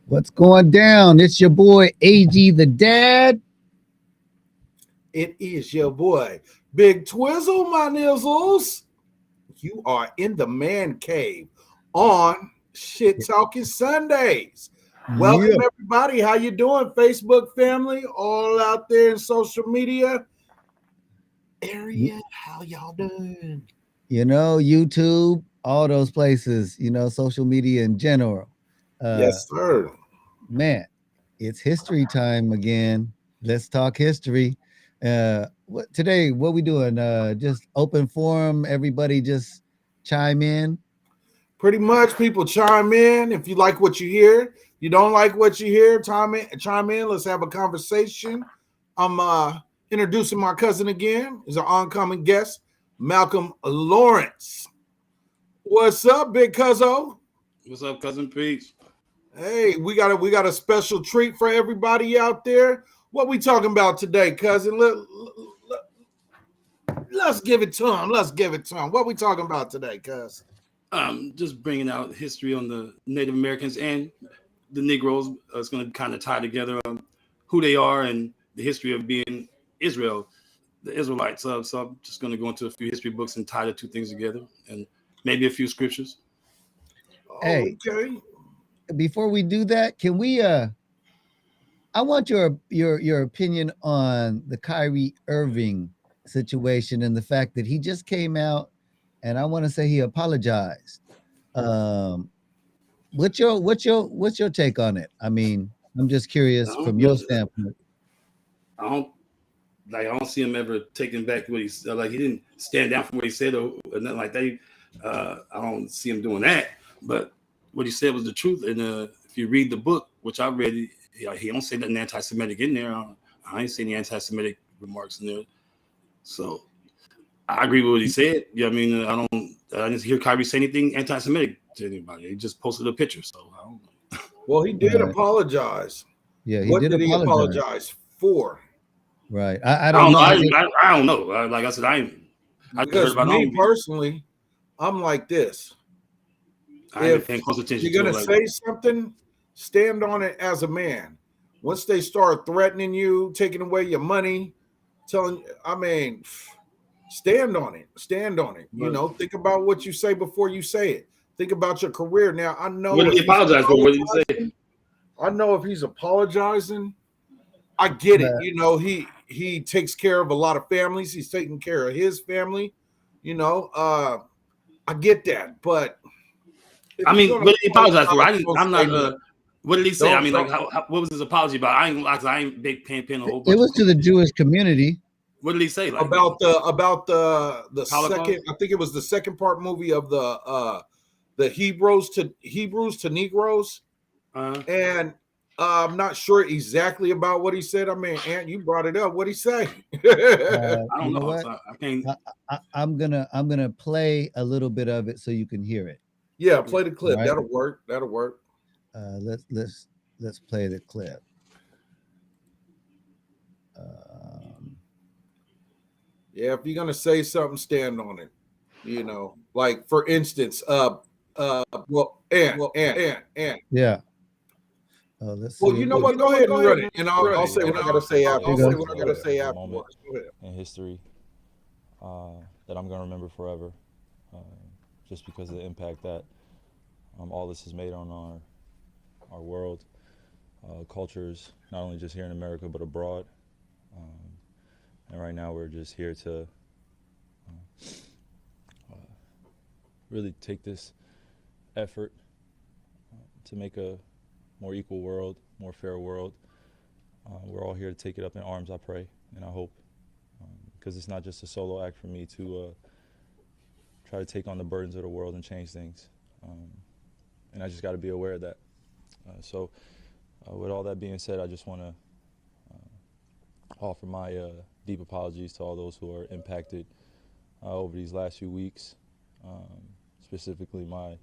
What's going down? It's your boy AG the Dad. It is your boy Big Twizzle, my nizzles. You are in the man cave on Shit Talking Sundays. Welcome everybody. How you doing, Facebook family? All out there in social media area. How y'all doing? You know, YouTube, all those places. You know, social media in general. Yes, sir. Man, it's history time again. Let's talk history. Today, what we doing? Just open forum. Everybody just chime in. Pretty much, people chime in. If you like what you hear, you don't like what you hear, chime in. Let's have a conversation. I'm introducing my cousin again. He's an oncoming guest, Malcolm Lawrence. What's up, Big Cuzzo? What's up, cousin Peach? Hey, we got a special treat for everybody out there. What we talking about today, cousin? Let's give it to him. What we talking about today, cuz? Just bringing out history on the Native Americans and the Negroes. It's going to kind of tie together who they are and the history of being Israel, the Israelites. So I'm just going to go into a few history books and tie the two things together, and maybe a few scriptures. Hey. Okay. Before we do that, can we I want your opinion on the Kyrie Irving situation and the fact that he just came out and I want to say he apologized. What's your take on it? I mean, I'm just curious from your standpoint. I don't see him ever taking back what he said. Like, he didn't stand down from what he said or nothing like that. I don't see him doing that, but what he said was the truth. And if you read the book, which I read, he don't say nothing anti-Semitic in there. I ain't seen any anti-Semitic remarks in there. So I agree with what he said. You know what I mean? I didn't hear Kyrie say anything anti-Semitic to anybody. He just posted a picture. So I don't know. Well, he did apologize. Yeah, what did he apologize for? Right. I don't know. I don't know. Like I said, because me personally, I'm like this. If you're going to say something, stand on it as a man. Once they start threatening you, taking away your money, stand on it. Right. You know, think about what you say before you say it. Think about your career. Now, I know. What did he apologize for? What did he say? I know if he's apologizing, I get it. You know, he takes care of a lot of families. He's taking care of his family. You know, I get that, but. I mean, what did he apologize for? I'm not. What did he say? I mean, like, what was his apology about? I ain't big paying a whole bunch. It was to the Jewish community. What did he say? Like, about the second? I think it was the second part movie of the the Hebrews to Negroes, and I'm not sure exactly about what he said. I mean, Ant, you brought it up. What he say? I don't know. What? So I can't. I'm gonna play a little bit of it so you can hear it. Yeah, play the clip. Right. That'll work. That'll work. Let's play the clip. Yeah, if you're gonna say something, stand on it. You know, like for instance, Ant. Yeah. Let's Well, see. you know what? Go ahead and run it, and I'll say what I gotta say after. I'll say what I gotta say afterwards. Go ahead. In history that I'm gonna remember forever, just because of the impact that all this has made on our world, cultures, not only just here in America but abroad. And right now we're just here to really take this effort to make a more equal world, more fair world. We're all here to take it up in arms, I pray, and I hope, because it's not just a solo act for me to try to take on the burdens of the world and change things. And I just got to be aware of that. So with all that being said, I just want to offer my deep apologies to all those who are impacted over these last few weeks, specifically my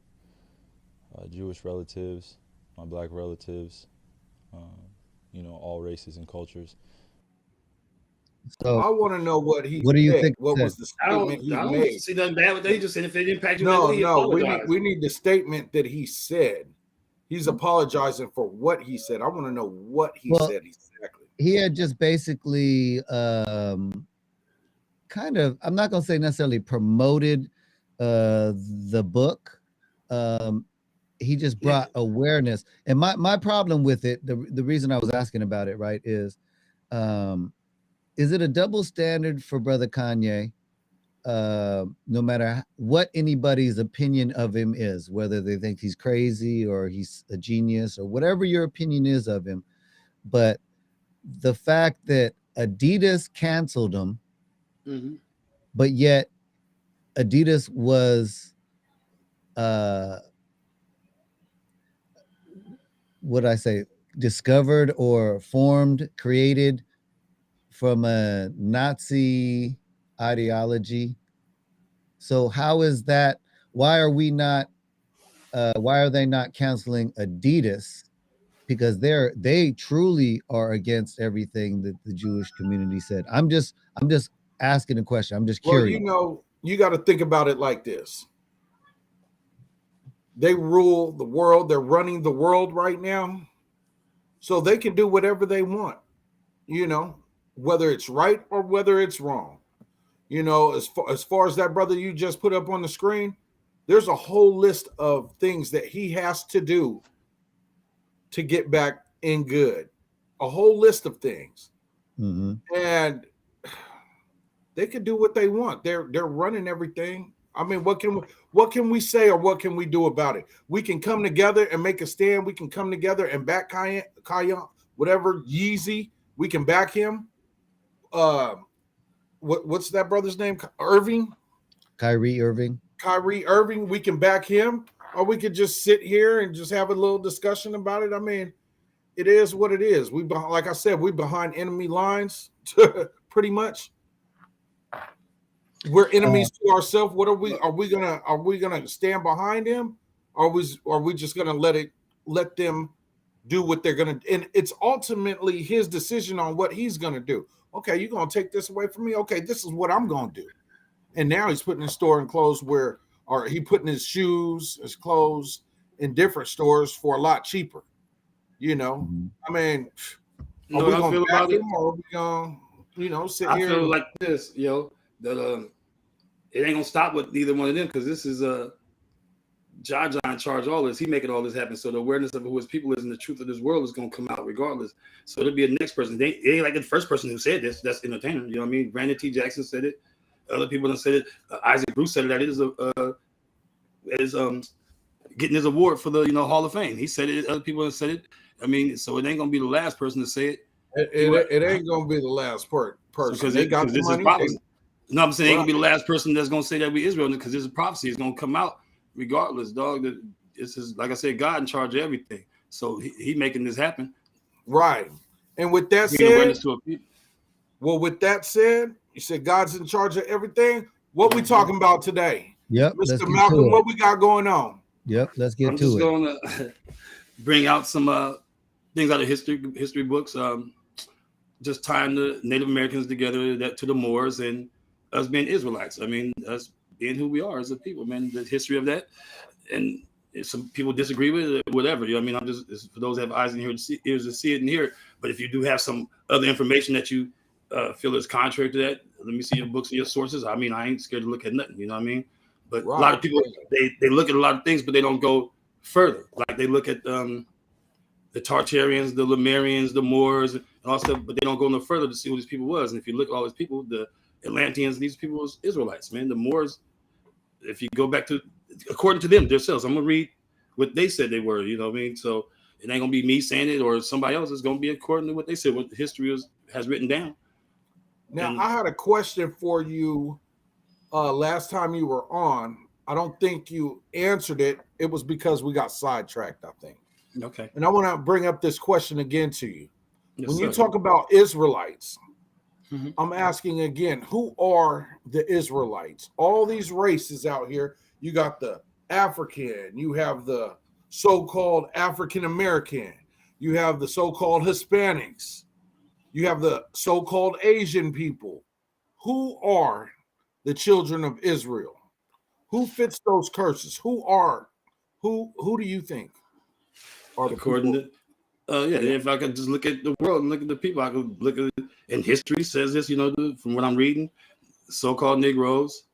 Jewish relatives, my Black relatives, all races and cultures. So I want to know what he. What do you think? What was the statement I don't see nothing bad with that. He just said if it impacted you, no. We need the statement that he said. He's apologizing for what he said. I want to know what he said exactly. He had just basically kind of, I'm not going to say necessarily promoted the book. He just brought awareness. And my problem with it, the reason I was asking about it, right, is it a double standard for Brother Kanye? No matter what anybody's opinion of him is, whether they think he's crazy or he's a genius or whatever your opinion is of him, but the fact that Adidas canceled him, but yet Adidas was what I say, discovered or formed, created from a Nazi ideology. So how is that? Why are they not canceling Adidas? Because they truly are against everything that the Jewish community said. I'm just asking a question. I'm just curious. Well, you got to think about it like this. They rule the world. They're running the world right now. So they can do whatever they want, whether it's right or whether it's wrong. As far as that brother you just put up on the screen, there's a whole list of things that he has to do to get back in good. A whole list of things. And they can do what they want. They're running everything. I mean, what can we say or what can we do about it? We can come together and make a stand. We can come together and back Kanye, whatever, Yeezy. We can back him. What's that brother's name? Kyrie Irving. We can back him, or we could just sit here and just have a little discussion about it. I mean, it is what it is. Like I said, we're behind enemy lines, pretty much. We're enemies to ourselves. What are we? Are we gonna stand behind him, or are we just gonna let them do what they're gonna? And it's ultimately his decision on what he's gonna do. Okay, you're gonna take this away from me. Okay, this is what I'm gonna do. And now he's putting his store in clothes he putting his shoes, his clothes in different stores for a lot cheaper. I mean, are we gonna back him, or are we gonna, sit here? I feel like this, that it ain't gonna stop with either one of them, because this is Jaja in charge of all this. He making all this happen. So the awareness of who his people is and the truth of this world is gonna come out regardless. So there'll be a next person. It ain't like the first person who said this. That's entertainer. You know what I mean? Brandon T. Jackson said it. Other people done said it. Isaac Bruce said it. That it is getting his award for the Hall of Fame. He said it. Other people have said it. I mean, so it ain't gonna be the last person to say it. It ain't gonna be the last person because they got the money. No, I'm saying it ain't gonna be the last person that's gonna say that we Israel, because this prophecy is gonna come out regardless, dog. This is, like I said, God in charge of everything. So he making this happen. Right. And with that Bringing said, awareness to a people. well, with that said, you said God's in charge of everything. What we talking about today? Yep. Let's Mr. get Malcolm, to it. what we got going on? Yep. Let's get I'm to just it. going to bring out some things out of history books. Just tying the Native Americans together to the Moors and us being Israelites. I mean, us being who we are as a people, man. The history of that, and if some people disagree with it, whatever. You know what I mean? I'm just for those that have eyes and ears to see it and hear it. But if you do have some other information that you feel is contrary to that, let me see your books and your sources. I mean, I ain't scared to look at nothing. You know what I mean? But Right. a lot of people they look at a lot of things, but they don't go further. Like they look at the Tartarians, the Lemurians, the Moors, and all stuff, but they don't go no further to see who these people was. And if you look at all these people, the Atlanteans, these people was Israelites, man. The Moors, if you go back to, according to them themselves, I'm gonna read what they said they were. You know what I mean? So it ain't gonna be me saying it or somebody else. It's gonna be according to what they said, what history has written down. Now, I had a question for you last time you were on. I don't think you answered it. It was because we got sidetracked, I think. Okay. And I want to bring up this question again to you. Yes, When you sir. talk about Israelites, Mhm. I'm asking again, who are the Israelites? All these races out here, you got the African, you have the so-called African American, you have the so-called Hispanics, you have the so-called Asian people. Who are the children of Israel? Who fits those curses? Who do you think are the According people? to if I could just look at the world and look at the people, I could look at it. And history says this, you know, from what I'm reading, so-called Negroes,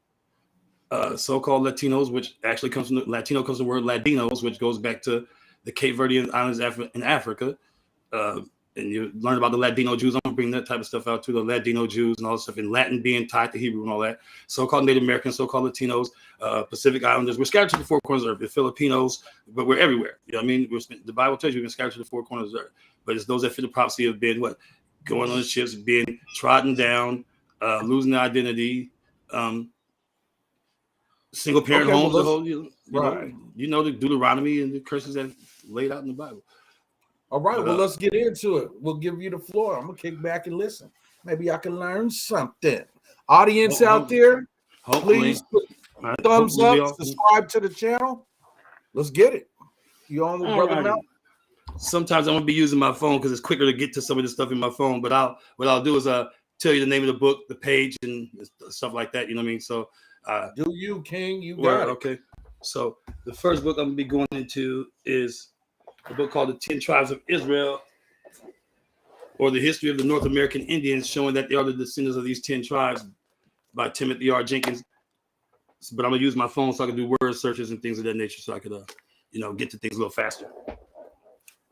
so-called Latinos, which actually comes from Latino comes from the word Ladinos, which goes back to the Cape Verdean Islands in Africa. And you learn about the Ladino Jews. I'm gonna bring that type of stuff out too, the Ladino Jews and all this stuff, in Latin being tied to Hebrew and all that. So-called Native Americans, so-called Latinos, Pacific Islanders. We're scattered to the four corners of the earth. The Filipinos, but we're everywhere. You know what I mean? The Bible tells you we've been scattered to the four corners of the earth. But it's those that fit the prophecy of being what? Going on the ships, being trodden down, losing their identity, single parent Okay, well, homes, the whole, you right. know the Deuteronomy and the curses that laid out in the Bible. All right, But, well, let's get into it. We'll give you the floor. I'm gonna kick back and listen. Maybe I can learn something. Audience out there, please put thumbs up, subscribe to the channel. Let's get it. You on with Brother Mel? Sometimes I'm gonna be using my phone because it's quicker to get to some of this stuff in my phone. But what I'll do is tell you the name of the book, the page, and stuff like that. You know what I mean? So do you, King? You got it. Okay. So the first book I'm gonna be going into is a book called The 10 Tribes of Israel, or the History of the North American Indians, showing that they are the descendants of these 10 tribes, by Timothy R. Jenkins. But I'm gonna use my phone so I can do word searches and things of that nature, so I could get to things a little faster.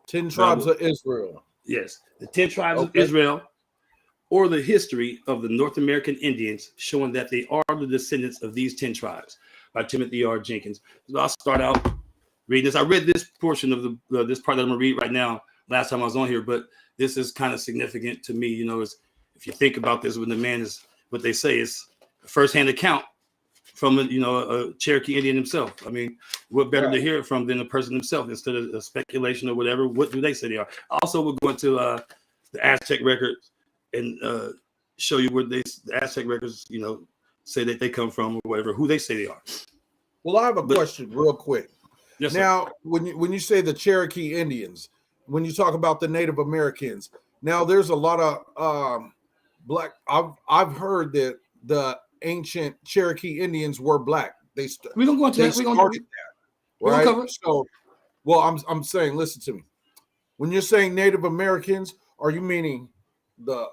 10 Tribes of Israel. Yes, the 10 Tribes of Israel, or the History of the North American Indians, showing that they are the descendants of these 10 tribes, by Timothy R. Jenkins. So I'll start out reading this. I read this portion of this part that I'm gonna read right now last time I was on here, but this is kind of significant to me. Is if you think about this, when the man is, what they say is a first-hand account from a Cherokee Indian himself. I mean, what better to hear it from than the person himself, instead of a speculation or whatever? What do they say they are? Also, we'll go into the Aztec records and show you where the Aztec records, say that they come from, or whatever, who they say they are. Well, I have a question real quick. Yes, now, sir. when you say the Cherokee Indians, when you talk about the Native Americans, now there's a lot of black. I've heard that the ancient Cherokee Indians were black. We don't go into that. We started that, right? Cover. So, well, I'm saying, listen to me. When you're saying Native Americans, are you meaning the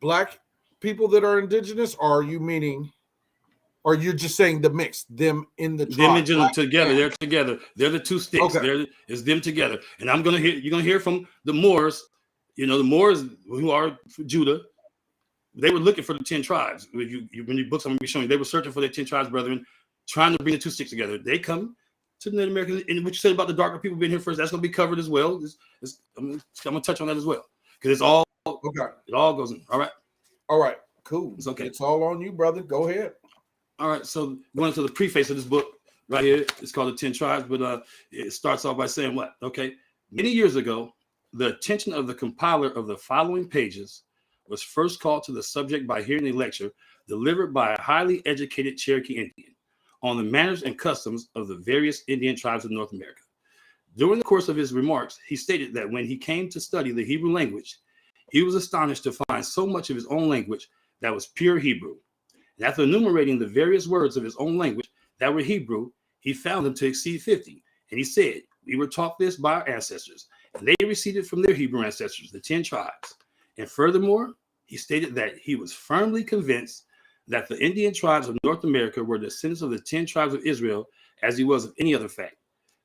black people that are indigenous, or are you meaning? Or you're just saying the mix, them in the tribe? Them together. They're together. They're the two sticks. Okay. It's them together. And you're gonna hear from the Moors. The Moors who are Judah. They were looking for the 10 tribes. When you books I'm gonna be showing, they were searching for their 10 tribes, brethren, trying to bring the two sticks together. They come to the Native Americans, and what you said about the darker people being here first, that's gonna be covered as well. I'm gonna touch on that as well, because it's all okay. It all goes in. All right, cool. It's okay. It's all on you, brother. Go ahead. All right, so going into the preface of this book, right here. It's called the 10 Tribes, but it starts off by saying what? Okay. Many years ago, the attention of the compiler of the following pages was first called to the subject by hearing a lecture delivered by a highly educated Cherokee Indian on the manners and customs of the various Indian tribes of North America. During the course of his remarks, he stated that when he came to study the Hebrew language, he was astonished to find so much of his own language that was pure Hebrew. And after enumerating the various words of his own language that were Hebrew, he found them to exceed 50. And he said, we were taught this by our ancestors, and they received it from their Hebrew ancestors, the 10 tribes. And furthermore, he stated that he was firmly convinced that the Indian tribes of North America were descendants of the 10 tribes of Israel, as he was of any other fact.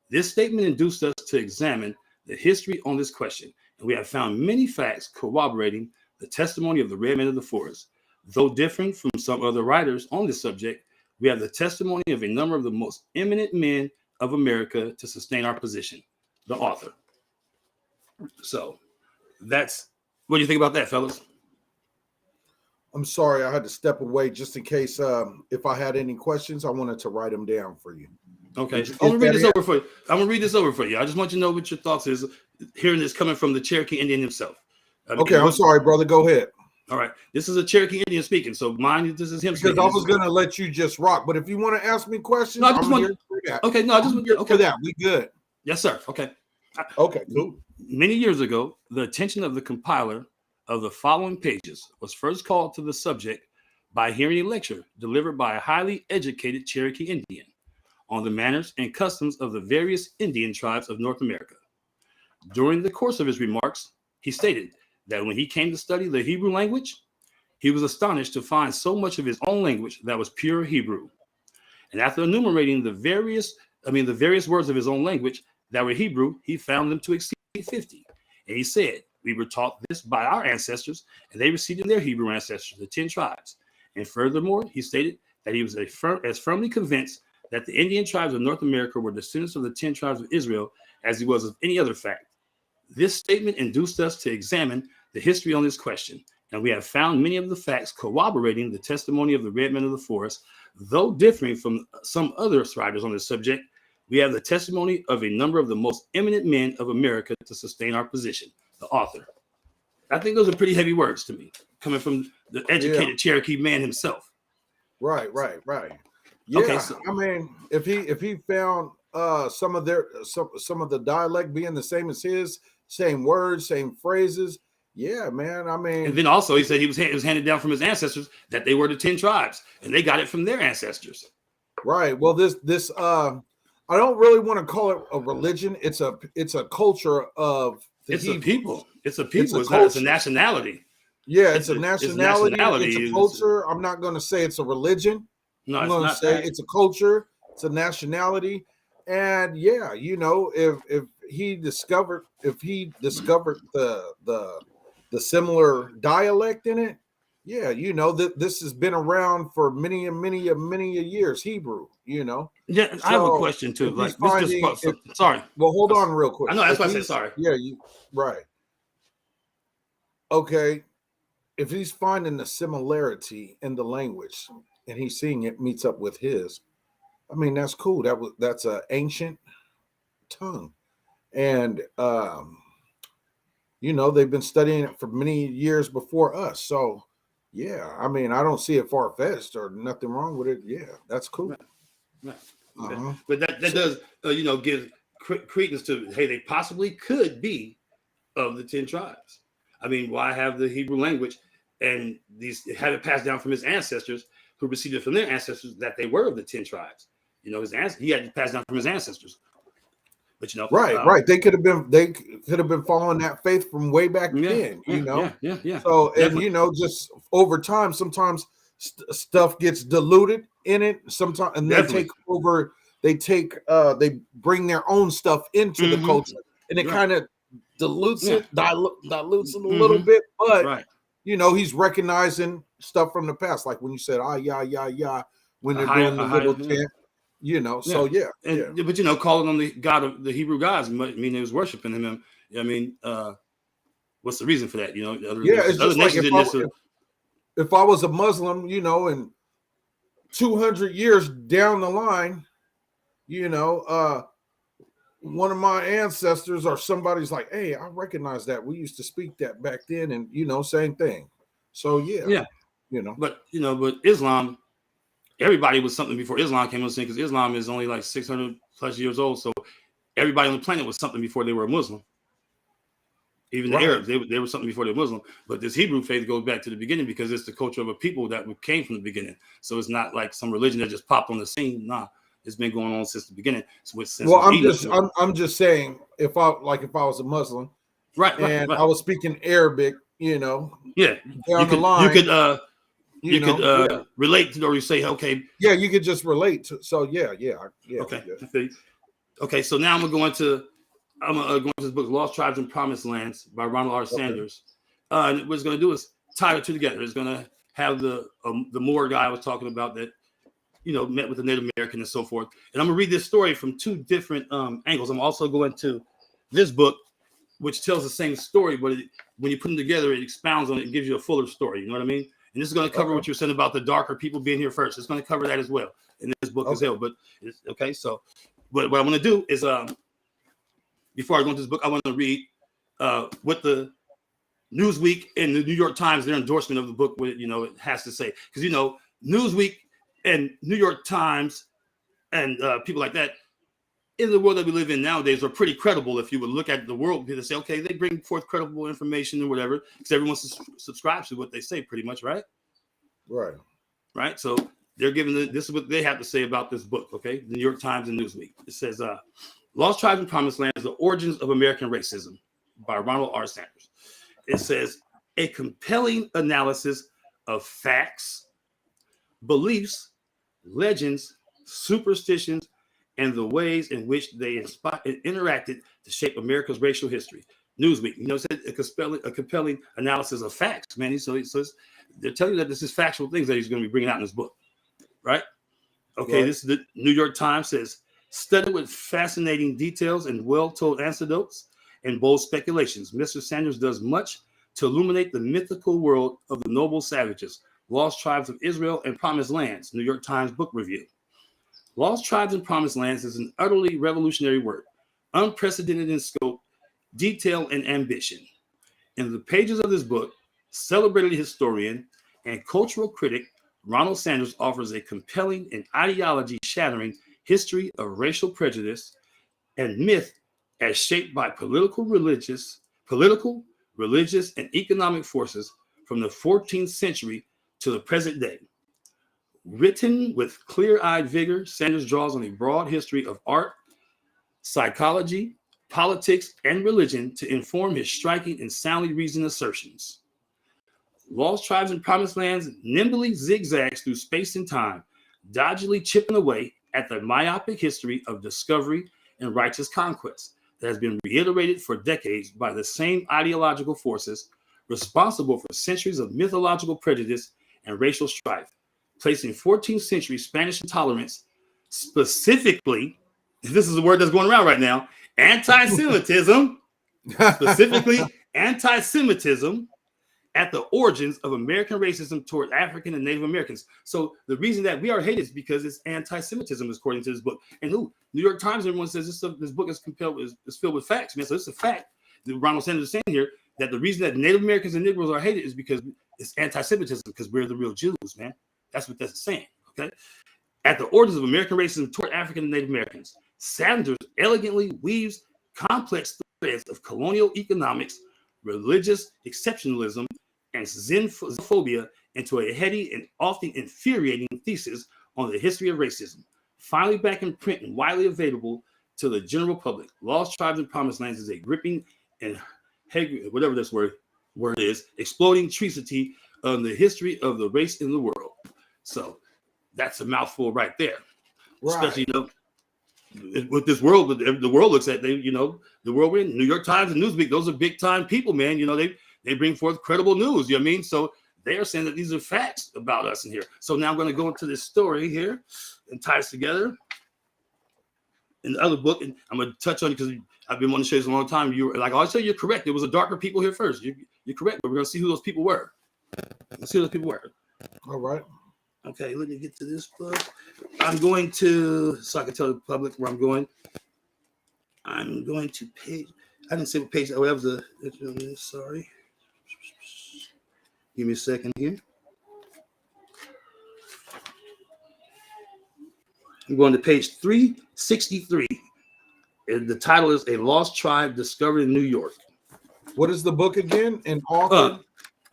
This statement induced us to examine the history on this question, and we have found many facts corroborating the testimony of the red men of the forest. Though differing from some other writers on this subject, we have the testimony of a number of the most eminent men of America to sustain our position. The author. So that's, what do you think about that, fellas? I'm sorry, I had to step away just in case if I had any questions, I wanted to write them down for you. Okay, I'm gonna read this over for you. I'm gonna read this over for you. I just want you to know what your thoughts is hearing this coming from the Cherokee Indian himself. Okay, I'm sorry, brother. Go ahead. All right, this is a Cherokee Indian speaking, so mind you, this is him because speaking. I was gonna let you just rock, but if you want to ask me questions, no, I just want that. Okay, no, I just want for that. We good. Yes, sir. Okay. Okay, cool. Many years ago, the attention of the compiler of the following pages was first called to the subject by hearing a lecture delivered by a highly educated Cherokee Indian on the manners and customs of the various Indian tribes of North America. During the course of his remarks, he stated that when he came to study the Hebrew language, he was astonished to find so much of his own language that was pure Hebrew. And after enumerating the various words of his own language that were Hebrew, he found them to exceed 50. And he said, we were taught this by our ancestors, and they received in their Hebrew ancestors, the 10 tribes. And furthermore, he stated that he was as firmly convinced that the Indian tribes of North America were descendants of the 10 tribes of Israel as he was of any other fact. This statement induced us to examine the history on this question, and we have found many of the facts corroborating the testimony of the red men of the forest. Though differing from some other writers on this subject, we have the testimony of a number of the most eminent men of America to sustain our position. The author. I think those are pretty heavy words to me, coming from the educated Cherokee man himself. Right. Yeah, okay, so, I mean, if he found some of the dialect being the same as his, same words, same phrases, yeah, man. I mean, and then also he said it was handed down from his ancestors that they were the 10 tribes, and they got it from their ancestors. Right. Well, this I don't really want to call it a religion. It's a culture of It's a people. It's a nationality. Yeah, it's a nationality. It's a culture. I'm not going to say it's a religion. No, I'm going to say it's a culture. It's a nationality. And yeah, if he discovered the similar dialect in it, yeah, this has been around for many years. Hebrew, Yeah, so I have a question too. Like, sorry. Well, hold on, real quick. I know that's why I said sorry. Yeah, right. Okay, if he's finding the similarity in the language and he's seeing it meets up with his, I mean, that's cool. That's an ancient tongue, and they've been studying it for many years before us. So, yeah, I mean, I don't see it far-fetched or nothing wrong with it. Yeah, that's cool. Right. Uh-huh. But that does give credence to, hey, they possibly could be of the 10 tribes. I mean, why have the Hebrew language and have it passed down from his ancestors who received it from their ancestors that they were of the 10 tribes? He had to pass down from his ancestors. But right. They could have been following that faith from way back then. Yeah. So definitely. And just over time, sometimes stuff gets diluted in it. Sometimes, and they they bring their own stuff into the culture, and it kind of dilutes it a little bit. But he's recognizing stuff from the past, like when you said yeah when they're doing the little chant. But calling on the God of the Hebrew gods, I mean, they was worshiping him. I mean, what's the reason for that? It's just like if I was a Muslim, and 200 years down the line, you know, one of my ancestors or somebody's like, hey, I recognize that. We used to speak that back then, and same thing. So Yeah. you know. But Islam, everybody was something before Islam came on the scene, because Islam is only like 600 plus years old. So everybody on the planet was something before they were a Muslim. Even the Arabs, they were something before they were Muslim. But this Hebrew faith goes back to the beginning, because it's the culture of a people that came from the beginning. So it's not like some religion that just popped on the scene. Nah, it's been going on since the beginning. Well, I'm just saying, if I was a Muslim, right, I was speaking Arabic, yeah, down the line, you could relate to, or you say, okay, yeah, you could just relate to. So yeah. Okay. So now I'm gonna go into this book, Lost Tribes and Promised Lands by Ronald R. Sanders. And what it's gonna do is tie the two together. It's gonna have the Moor guy I was talking about that met with the Native American and so forth. And I'm gonna read this story from two different angles. I'm also going to this book, which tells the same story, but when you put them together, it expounds on it and gives you a fuller story. You know what I mean? And this is going to cover what you're saying about the darker people being here first. It's going to cover that as well in this book as well. But okay, so what I'm going to do is before I go into this book, I want to read what the Newsweek and the New York Times, their endorsement of the book, what it has to say. Because Newsweek and New York Times and people like that in the world that we live in nowadays are pretty credible. If you would look at the world, they say, okay, they bring forth credible information or whatever, because everyone subscribes to what they say pretty much, right? Right. So they're giving this is what they have to say about this book. Okay. The New York Times and Newsweek. It says, Lost Tribes and Promised Lands, The Origins of American Racism by Ronald R. Sanders. It says, a compelling analysis of facts, beliefs, legends, superstitions, and the ways in which they interacted to shape America's racial history. Newsweek, said a compelling analysis of facts, man. So they're telling you that this is factual things that he's going to be bringing out in this book, right? Okay, This is the New York Times says, studied with fascinating details and well-told anecdotes and bold speculations, Mr. Sanders does much to illuminate the mythical world of the noble savages, Lost Tribes of Israel and Promised Lands, New York Times Book Review. Lost Tribes and Promised Lands is an utterly revolutionary work, unprecedented in scope, detail, and ambition. In the pages of this book, celebrated historian and cultural critic Ronald Sanders offers a compelling and ideology-shattering history of racial prejudice and myth as shaped by political, religious, and economic forces from the 14th century to the present day. Written with clear-eyed vigor, Sanders draws on a broad history of art, psychology, politics, and religion to inform his striking and soundly reasoned assertions. Lost Tribes and Promised Lands nimbly zigzags through space and time, dodgily chipping away at the myopic history of discovery and righteous conquest that has been reiterated for decades by the same ideological forces responsible for centuries of mythological prejudice and racial strife, placing 14th century Spanish intolerance, specifically, this is the word that's going around right now, anti-Semitism, specifically anti-Semitism, at the origins of American racism toward African and Native Americans. So the reason that we are hated is because it's anti-Semitism, according to this book. And New York Times, everyone says this book is filled with facts, man. So it's a fact that Ronald Sanders is saying here, that the reason that Native Americans and Negroes are hated is because it's anti-Semitism, because we're the real Jews, man. That's what that's saying, okay? At the origins of American racism toward African and Native Americans, Sanders elegantly weaves complex threads of colonial economics, religious exceptionalism, and xenophobia into a heady and often infuriating thesis on the history of racism. Finally back in print and widely available to the general public, Lost Tribes and Promised Lands is a gripping and whatever this word is, exploding treatise on the history of the race in the world. So that's a mouthful right there. Right. Especially, with this world, the world looks at, the world we're in, New York Times and Newsweek, those are big time people, man. They bring forth credible news. You know what I mean? So they are saying that these are facts about us in here. So now I'm going to go into this story here and tie this together. In the other book, and I'm going to touch on it because I've been wanting to show this a long time. You like I always say, you're correct. There was a darker people here first. You're correct, but we're going to see who those people were. Let's see who those people were. All right. Okay, let me get to this book. I'm going to, so I can tell the public where I'm going. I'm going to page. I didn't say what page. Oh, that was a. Sorry. Give me a second here. I'm going to page 363. And the title is A Lost Tribe Discovered in New York. What is the book again? And author?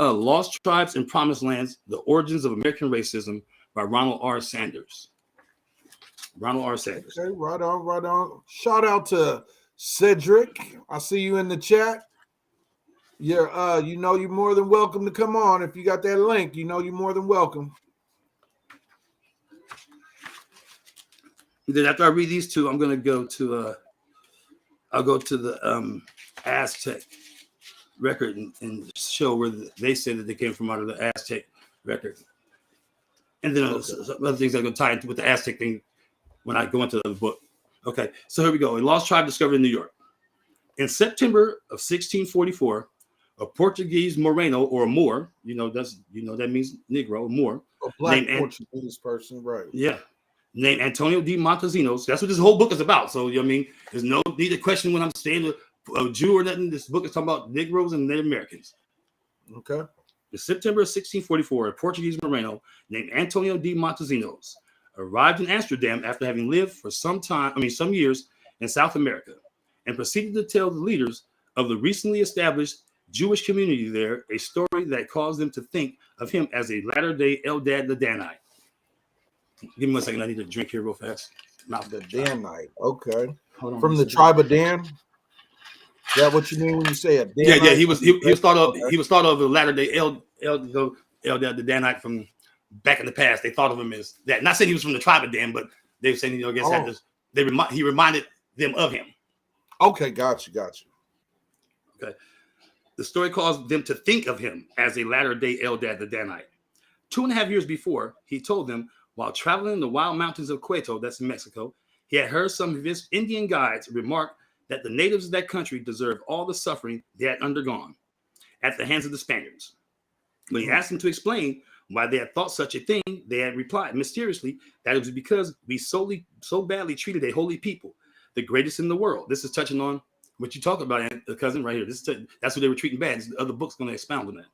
Lost Tribes and Promised Lands, The Origins of American Racism by Ronald R. Sanders. Ronald R. Sanders. Okay, right on, right on. Shout out to Cedric. I see you in the chat. You're you're more than welcome to come on. If you got that link, you're more than welcome. Then after I read these two, I'm gonna go to I'll go to the Aztec record and show where they say that they came from out of the Aztec record. And then some other things I'm gonna tie into with the Aztec thing when I go into the book. Okay, so here we go. A lost tribe discovered in New York. In September of 1644, a Portuguese Moreno or Moor, that means Negro, Moor. A black Portuguese person, right? Yeah. Named Antonio de Montesinos. That's what this whole book is about. So, there's no need to question when I'm saying a Jew or nothing. This book is talking about Negroes and Native Americans. Okay. In September of 1644, a Portuguese Moreno named Antonio de Montesinos arrived in Amsterdam after having lived for some years in South America, and proceeded to tell the leaders of the recently established Jewish community there a story that caused them to think of him as a latter-day Eldad the Danite. Give me 1 second. I need to drink here real fast. The Danite. Okay. Hold on. From the tribe of Dan. Is that what you mean when you say a Danite? Yeah. He was thought of. He was thought of the latter-day Eldad the Danite from back in the past. They thought of him as that. Not saying he was from the tribe of Dan, but they were saying he reminded them of him. Okay, got you. Okay. The story caused them to think of him as a latter-day Eldad the Danite. 2.5 years before, he told them while traveling in the wild mountains of Quito, that's in Mexico, he had heard some of his Indian guides remark that the natives of that country deserved all the suffering they had undergone at the hands of the Spaniards. When he asked them to explain why they had thought such a thing, they had replied mysteriously that it was because we so badly treated a holy people, the greatest in the world. This is touching on what you talk about, cousin, right here. That's what they were treating bad. The other book's going to expound on that.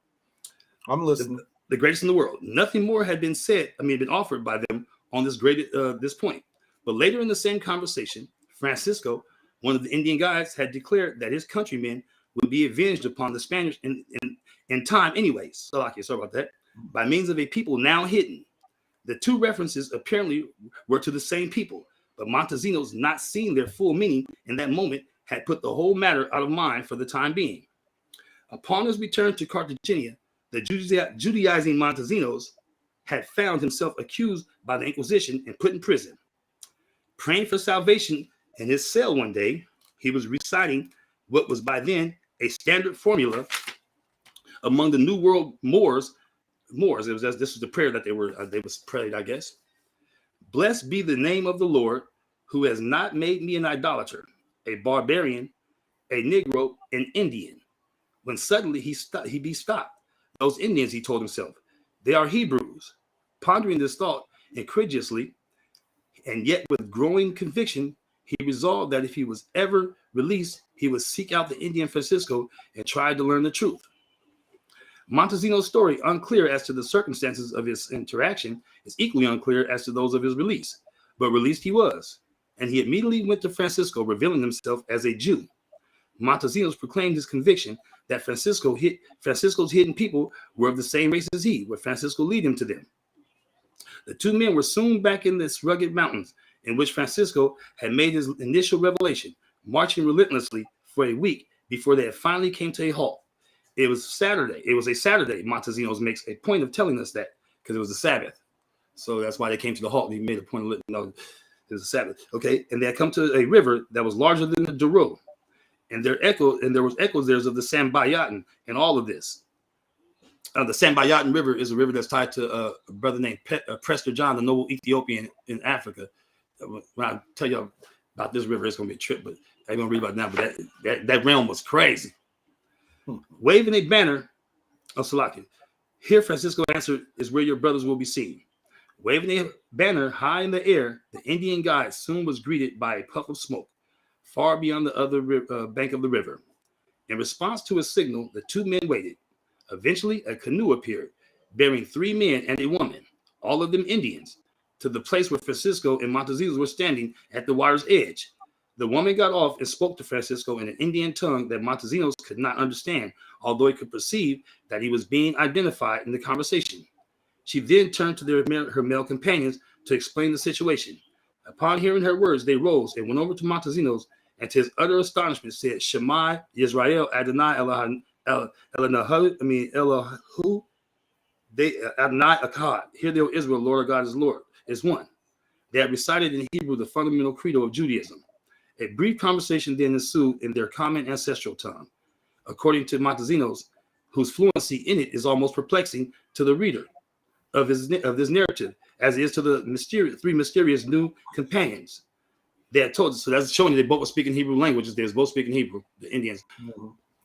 I'm listening. The greatest in the world. Nothing more had been been offered by them on this point. But later in the same conversation, Francisco, one of the Indian guides, had declared that his countrymen would be avenged upon the Spaniards in time anyways. Sorry about that. By means of a people now hidden. The two references apparently were to the same people, but Montesinos, not seeing their full meaning in that moment, had put the whole matter out of mind for the time being. Upon his return to Cartagena, the Judaizing Montesinos had found himself accused by the Inquisition and put in prison. Praying for salvation in his cell one day, he was reciting what was by then a standard formula among the New World Moors. This was the prayer that they was prayed, I guess. Blessed be the name of the Lord, who has not made me an idolater, a barbarian, a Negro, an Indian. When suddenly he be stopped. Those Indians, he told himself, they are Hebrews. Pondering this thought incredulously, and yet with growing conviction, he resolved that if he was ever released, he would seek out the Indian Francisco and try to learn the truth. Montesino's story, unclear as to the circumstances of his interaction, is equally unclear as to those of his release. But released he was, and he immediately went to Francisco, revealing himself as a Jew. Montesinos proclaimed his conviction that Francisco's hidden people were of the same race as he, would Francisco lead him to them. The two men were soon back in this rugged mountains in which Francisco had made his initial revelation, marching relentlessly for a week before they finally came to a halt. It was Saturday. It was a Saturday. Montesinos makes a point of telling us that because it was a Sabbath. So that's why they came to the halt. He made a point of letting know it was a Sabbath. Okay. And they had come to a river that was larger than the Douro. And there was echoes there of the Sambayatin and all of this. The Sambayatin River is a river that's tied to a brother named Prester John, the noble Ethiopian in Africa. When I tell you about this river, it's going to be a trip, but I'm going to read about it now. But that realm was crazy. Waving a banner of Salaki. Here, Francisco answered, is where your brothers will be seen. Waving a banner high in the air, the Indian guide soon was greeted by a puff of smoke far beyond the other bank of the river. In response to a signal, the two men waited. Eventually, a canoe appeared, bearing 3 men and a woman, all of them Indians, to the place where Francisco and Montesinos were standing at the water's edge. The woman got off and spoke to Francisco in an Indian tongue that Montesinos could not understand, although he could perceive that he was being identified in the conversation. She then turned to her male companions to explain the situation. Upon hearing her words, they rose and went over to Montesinos, and to his utter astonishment said, Shema Yisrael Adonai Elahu, they Adonai Akkad. Hear thou Israel, Lord God is Lord, is one. They had recited in Hebrew the fundamental credo of Judaism. A brief conversation then ensued in their common ancestral tongue. According to Montesinos, whose fluency in it is almost perplexing to the reader of this narrative, as it is to the 3 mysterious new companions. They had told us, so that's showing they both were speaking Hebrew languages. They were both speaking Hebrew, the Indians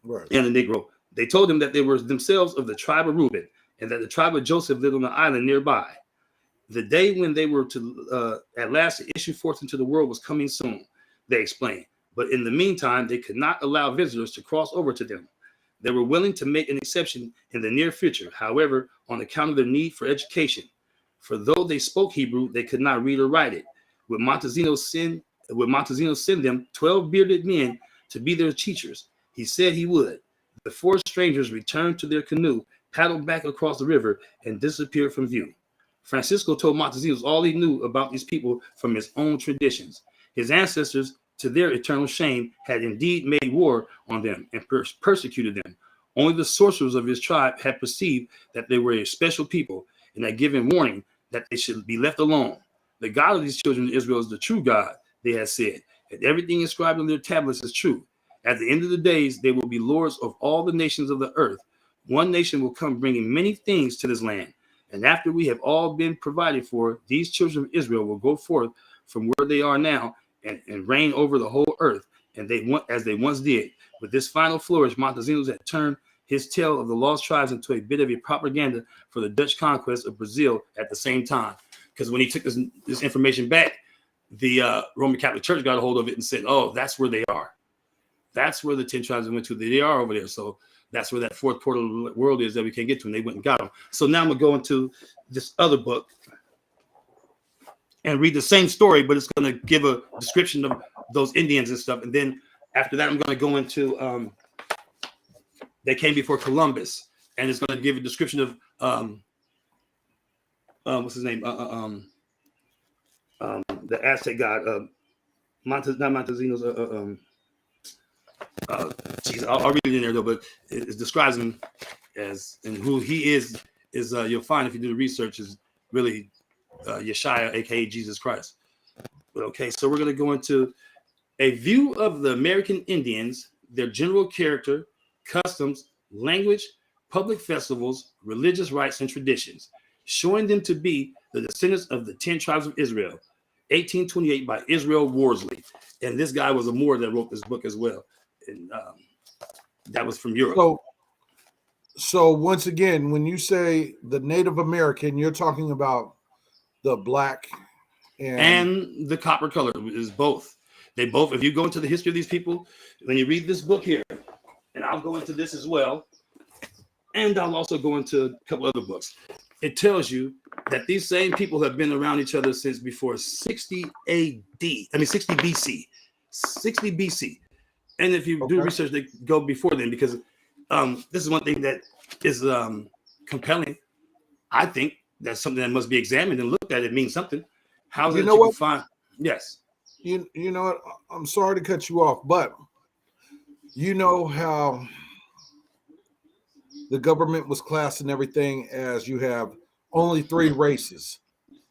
Right. and the Negro. They told him that they were themselves of the tribe of Reuben and that the tribe of Joseph lived on an island nearby. The day when they were to at last issue forth into the world was coming soon, they explained. But in the meantime, they could not allow visitors to cross over to them. They were willing to make an exception in the near future, however, on account of their need for education. For though they spoke Hebrew, they could not read or write it. Would Montesinos send them 12 bearded men to be their teachers? He said he would. The 4 strangers returned to their canoe, paddled back across the river, and disappeared from view. Francisco told Montesinos all he knew about these people from his own traditions. His ancestors, to their eternal shame, had indeed made war on them and persecuted them. Only the sorcerers of his tribe had perceived that they were a special people and had given warning that they should be left alone. The God of these children of Israel is the true God, they had said, and everything inscribed on their tablets is true. At the end of the days, they will be lords of all the nations of the earth. One nation will come bringing many things to this land. And after we have all been provided for, these children of Israel will go forth from where they are now and reign over the whole earth, and as they once did. With this final flourish, Montesinos had turned his tale of the lost tribes into a bit of a propaganda for the Dutch conquest of Brazil at the same time. Because when he took this information back, the Roman Catholic Church got a hold of it and said, oh, that's where they are. That's where the 10 tribes went to. They are over there. So that's where that 4th portal of the world is that we can't get to. And they went and got them. So now I'm going to go into this other book and read the same story, but it's going to give a description of those Indians and stuff. And then after that, I'm going to go into they came before Columbus, and it's going to give a description of what's his name? The Aztec god, not Montesinos. I'll read it in there though, but it describes him as, and who he is you'll find if you do the research, is really Yeshua, aka Jesus Christ. But okay, so we're going to go into a view of the American Indians, their general character, customs, language, public festivals, religious rites, and traditions, showing them to be the descendants of the 10 tribes of Israel, 1828 by Israel Worsley. And this guy was a Moor that wrote this book as well. And that was from Europe. So once again, when you say the Native American, you're talking about the black and the copper color is both. They both, if you go into the history of these people, when you read this book here, and I'll go into this as well, and I'll also go into a couple other books. It tells you that these same people have been around each other since before 60 BC. 60 BC. And if you do research, they go before then, because this is one thing that is compelling. I think that's something that must be examined and looked at. It means something. How is it you can find? Yes. You know what? I'm sorry to cut you off, but you know how the government was classing everything as you have only 3 races: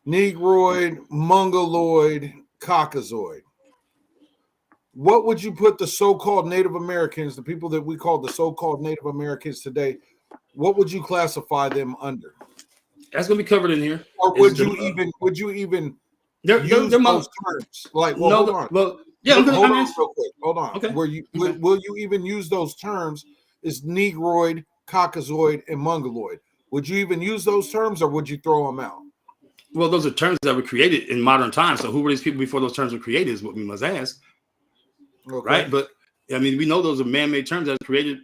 Negroid, Mongoloid, Caucasoid. What would you put the so-called Native Americans, the people that we call the so-called Native Americans today, what would you classify them under? That's going to be covered in here. Or would you even use those terms? Like, well, hold on. Well, yeah, hold on real quick. Hold on. Okay. Will you even use those terms as Negroid, Caucasoid, and Mongoloid? Would you even use those terms, or would you throw them out? Well, those are terms that were created in modern times. So who were these people before those terms were created is what we must ask. Okay. Right? But I mean, we know those are man-made terms that were created.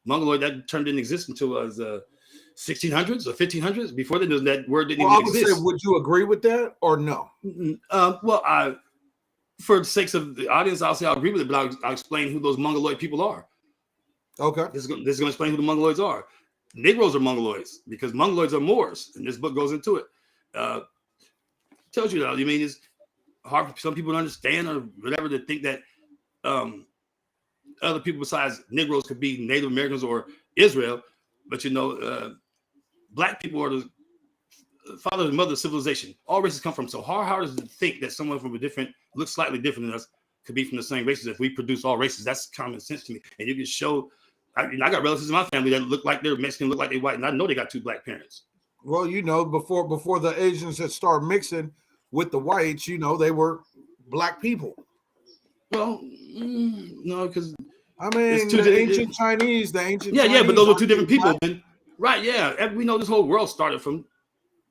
Mongoloid, that term didn't exist until 1600s or 1500s. Before then, that word didn't Well, I even would exist. say, would you agree with that or no? Well, for the sakes of the audience, I'll say I'll agree with it, but I'll explain who those Mongoloid people are. Okay. This is going to explain who the Mongoloids are. Negroes are Mongoloids because Mongoloids are Moors, and this book goes into it. Tells you that. I mean, it's hard for some people to understand or whatever to think that other people besides Negroes could be Native Americans or Israel, but black people are the father and mother of civilization. All races come from. So how hard is it to think that someone from looks slightly different than us could be from the same races if we produce all races? That's common sense to me. And you can show. I got relatives in my family that look like they're Mexican, look like they're white, and I know they got two black parents. Well, before the Asians had started mixing with the whites, they were black people. Well, no, because I mean, the ancient Chinese. Yeah, but those are two different people. Then, right? Yeah, we know this whole world started from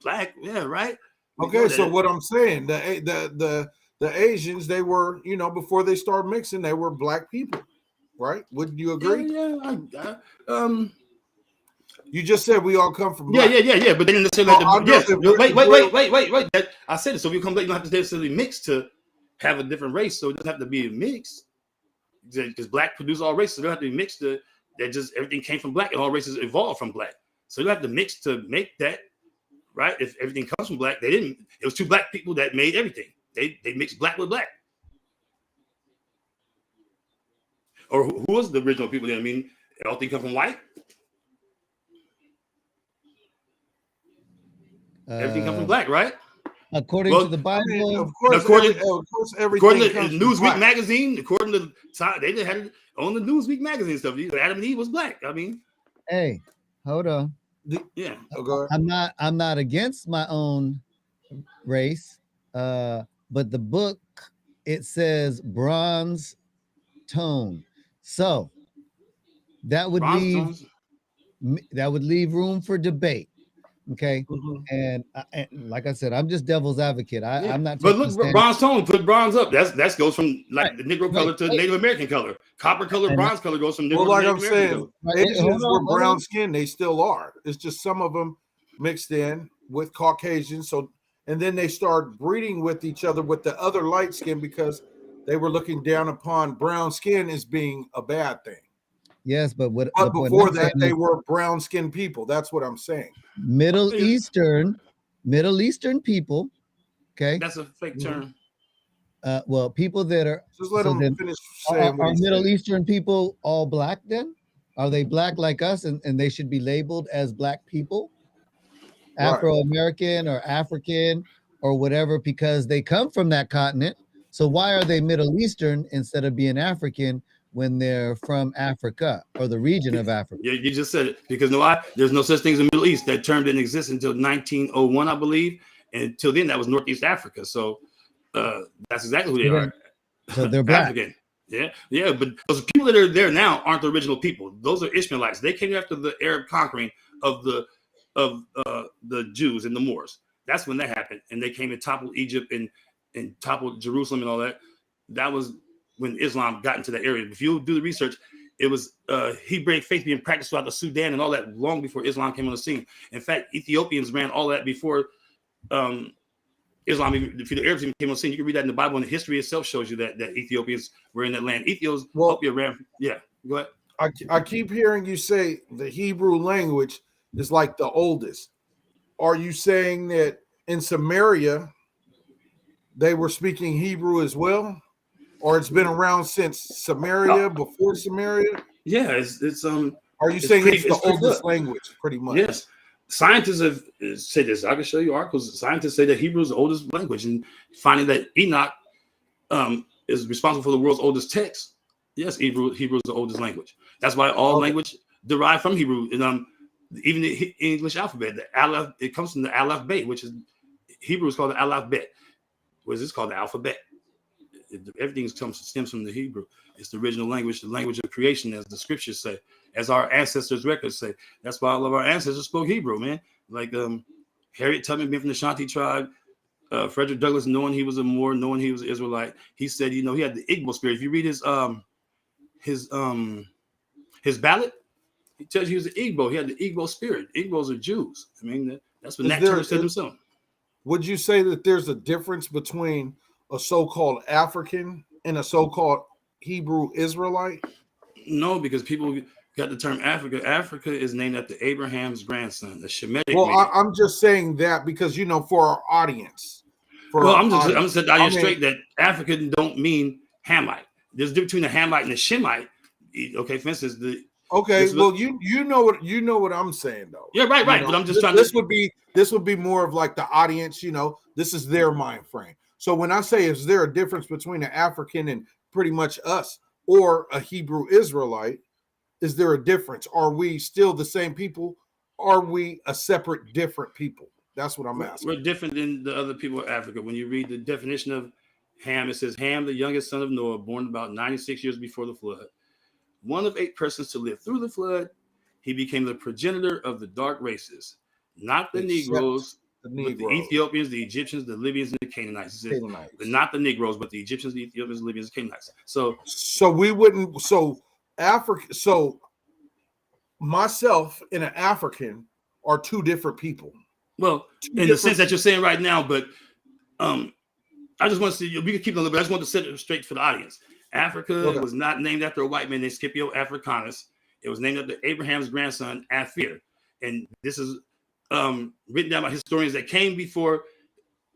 black. Yeah, right. Okay, so what I'm saying, the Asians, they were, before they started mixing, they were black people, right? Wouldn't you agree? Yeah. You just said we all come from black. Yeah. But they didn't necessarily. Wait. I said it. So if you come black, you don't have to necessarily mix to have a different race. So it doesn't have to be a mix. Because black produce all races, so they don't have to be mixed. That just everything came from black, and all races evolved from black. So you don't have to mix to make that, right? If everything comes from black, they didn't. It was two black people that made everything. They mixed black with black. Or who was the original people then? I mean, everything come from white. Everything comes from black, right? According to the Bible, I mean, of course, everything according to comes from Newsweek black. magazine, according to they had it on the Newsweek magazine stuff. Adam and Eve was black. I mean, hey, hold on. Yeah. I'm not against my own race, but the book, it says bronze tone, so that would leave room for debate. Okay. Mhm. And like I said, I'm just devil's advocate. I'm not. But look, bronze tone, put bronze up. That goes from like the Negro color to Native American color. Copper color, bronze color goes from Negro Well, like to I'm Native saying, American color. Asians were brown skinned. They still are. It's just some of them mixed in with Caucasians. So, and then they start breeding with each other with the other light skin because they were looking down upon brown skin as being a bad thing. Yes, but before that, they were brown skinned people. That's what I'm saying. Middle Eastern people. Okay, that's a fake term. Well, people that are just let them finish saying. Are Middle Eastern people all black? Then are they black like us, and they should be labeled as black people, Afro-American or African or whatever, because they come from that continent. So why are they Middle Eastern instead of being African when they're from Africa or the region of Africa? Yeah, you just said it. Because there's no such thing as the Middle East. That term didn't exist until 1901, I believe. And until then, that was Northeast Africa. So that's exactly who they are. So they're black. African. Yeah. But those people that are there now aren't the original people. Those are Ishmaelites. They came after the Arab conquering of the Jews and the Moors. That's when that happened. And they came and toppled Egypt and toppled Jerusalem and all that. That was when Islam got into that area. If you do the research, it was Hebraic faith being practiced throughout the Sudan and all that long before Islam came on the scene. In fact, Ethiopians ran all that before Islam, if the Arabs even came on the scene. You can read that in the Bible, and the history itself shows you that Ethiopians were in that land. Ethiopia ran. Yeah, go ahead. I keep hearing you say the Hebrew language is like the oldest. Are you saying that in Samaria they were speaking Hebrew as well? Or it's been around since Samaria, before Samaria? Yeah, it's Are you saying it's the oldest language, pretty much? Yes. Scientists have said this. I can show you articles. Scientists say that Hebrew is the oldest language, and finding that Enoch is responsible for the world's oldest text. Yes, Hebrew is the oldest language. That's why all language derived from Hebrew, and even the English alphabet, the Aleph, it comes from the Aleph Bet, which is Hebrew is called the Aleph Bet, whereas it's called the alphabet. Everything stems from the Hebrew. It's the original language, the language of creation, as the scriptures say, as our ancestors' records say. That's why all of our ancestors spoke Hebrew, man. Like Harriet Tubman being from the Shanti tribe. Frederick Douglass, knowing he was a Moor, knowing he was an Israelite, he said, he had the Igbo spirit. If you read his ballad, he tells you he was an Igbo. He had the Igbo spirit. Igbos are Jews. I mean, that's what Nat Turner said himself. Would you say that there's a difference between a so-called African and a so-called Hebrew Israelite? No, because people got the term Africa. Africa is named after Abraham's grandson, the Shemitic. Well, I'm just saying that because, for our audience. I'm just saying straight that African don't mean Hamite. There's a difference between a Hamite and a Shemite. Okay, for instance, you know what I'm saying though. Yeah, right. But I'm just trying. This would be more of like the audience. This is their mind frame. So when I say, is there a difference between an African and pretty much us or a Hebrew Israelite? Is there a difference? Are we still the same people? Are we a separate, different people? That's what I'm asking. We're different than the other people of Africa. When you read the definition of Ham, it says Ham, the youngest son of Noah, born about 96 years before the flood. One of 8 persons to live through the flood. He became the progenitor of the dark races, not the Negroes, but the Ethiopians, the Egyptians, the Libyans, and the Canaanites. It says, not the Negroes, but the Egyptians, the Ethiopians, the Libyans, and the Canaanites. So we wouldn't. So Africa. So myself and an African are 2 different people. Well, in the sense that you're saying right now, but I just want to see, we can keep it a little bit. I just want to set it straight for the audience. Africa was not named after a white man named Scipio Africanus. It was named after Abraham's grandson, Aphir. And this is written down by historians that came before